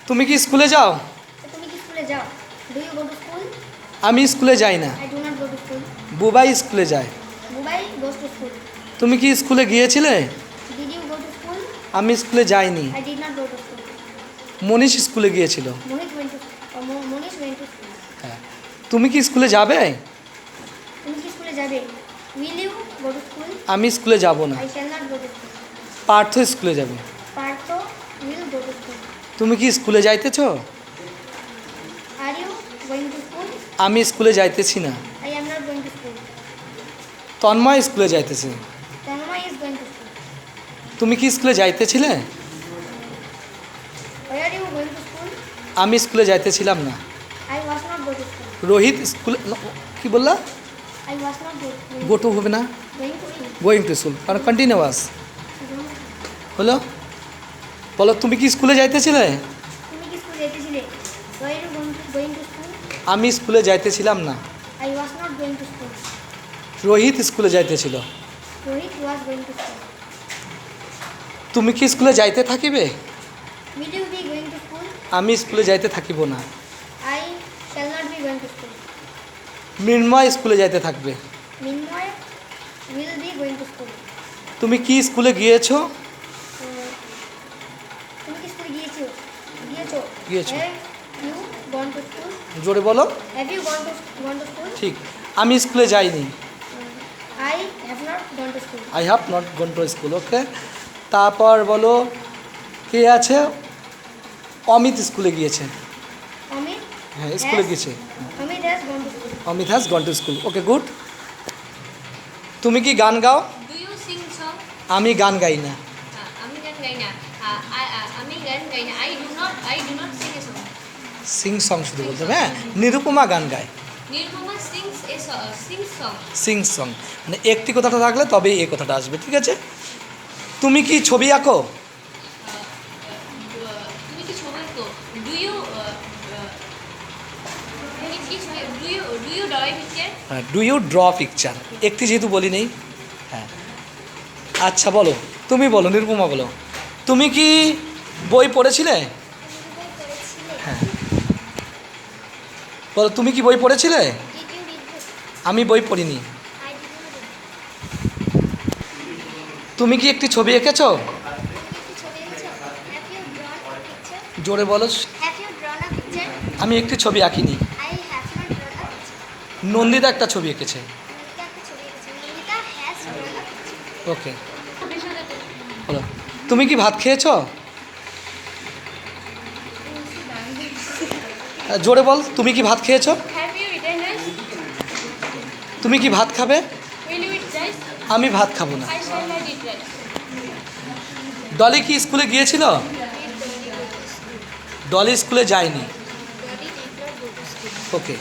তুমি কি স্কুলে যাও? তুমি কি স্কুলে যাও? Do you go to school? আমি স্কুলে যাই না। I do not go to school. Bubai স্কুলে যায়। Bubai goes to school. তুমি কি স্কুলে গিয়েছিলে? Did you go to school? আমি স্কুলে যাইনি। I did not go to school. Manish স্কুলে গিয়েছিল। Manish went to school. হ্যাঁ। তুমি কি স্কুলে যাবে? তুমি কি স্কুলে যাবে? Will you go to school? আমি স্কুলে যাব না। I shall not go to school. Partha স্কুলে যাবে। Partha will go to school. তুমি কি স্কুলে যাইতেছ? Are you going to school? আমি স্কুলে যাইতেছি না। I am not going to school. Tanmoy স্কুলে যাইতেছে। Tanmoy is going to school. তুমি কি স্কুলে যাইতেছিলে? Where are you going to school? আমি স্কুলে যাইতেছিলাম না। I was not go to school. Rohit স্কুলে কি বললা? I was not go to হবে না, going to school. Going to school কারণ কন্টিনিউয়াস হলো। বলো তুমি কি স্কুলে যাইতেছিলে? তুমি কি স্কুলে যেতেছিলে? Where are you going to school? আমি স্কুলে যাইতেছিলাম না। I was not going to school. Rohit স্কুলে যাইতেছিল। Rohit was going to school. তুমি কি স্কুলে যাইতে থাকিবে? Will you be going to school? আমি স্কুলে যাইতে থাকিব না। I shall not be going to school. Mrinmoy স্কুলে যাইতে থাকবে। মিনময় will be going to school. তুমি কি স্কুলে গিয়েছো? তুমি কি স্কুলে গিয়েছো? গিয়েছো? গিয়েছো। Have you gone to school? জোরে বলো। Have you gone to school? ঠিক। আমি স্কুলে যাইনি। I have not gone to school. I have not gone to school. Okay. তারপর বলো কে আছে? অমিত স্কুলে গিয়েছে। অমিত হ্যাঁ স্কুলে গিয়েছে। Amit has gone to school. Amit has gone to school. Okay good. তুমি কি গান গাও? Do you sing song? আমি গান গাই না। আমি গান গাই না। আমি গান গাই না। I do not sing a song. Sing song শুধু বলতে হবে। হ্যাঁ নিরুপমা গান গায়। Nirmama sings a sing song. Sing song মানে একটি কথাটা থাকলে তবেই এই কথাটা আসবে, ঠিক আছে? তুমি কি ছবি আঁকো? তুমি কি ছবি আঁকো? Do you do you draw a picture? হ্যাঁ ডু ইউ ড্র পিকচার, একটি যেহেতু বলি নেই। হ্যাঁ আচ্ছা বলো, তুমি বলো, নিরুপমা বলো, তুমি কি বই পড়েছিলে? হ্যাঁ বলো, তুমি কি বই পড়েছিলে? Did you read this? আমি বই পড়িনি। I did not read. তুমি কি একটি ছবি এঁকেছো? কি ছবি এঁকেছো? Have you drawn a picture? জোরে বলো। Have you drawn a picture? আমি একটি ছবি আঁকিনি। I have not drawn a picture. Nandita একটা ছবি এঁকেছে। নন্দিতা একটা ছবি এঁকেছে। Nandita has drawn a picture. Okay বলো, তুমি কি ভাত খেয়েছো? জোরে বল, তুমি কি ভাত খেয়েছো? Have you eaten rice? তুমি কি ভাত খাবে? Will you eat rice? আমি ভাত খাবো না। I shall not eat rice. Dolly কি স্কুলে গিয়েছিল? ডলি স্কুলে যায়নি। Dolly did not go to school. Okay.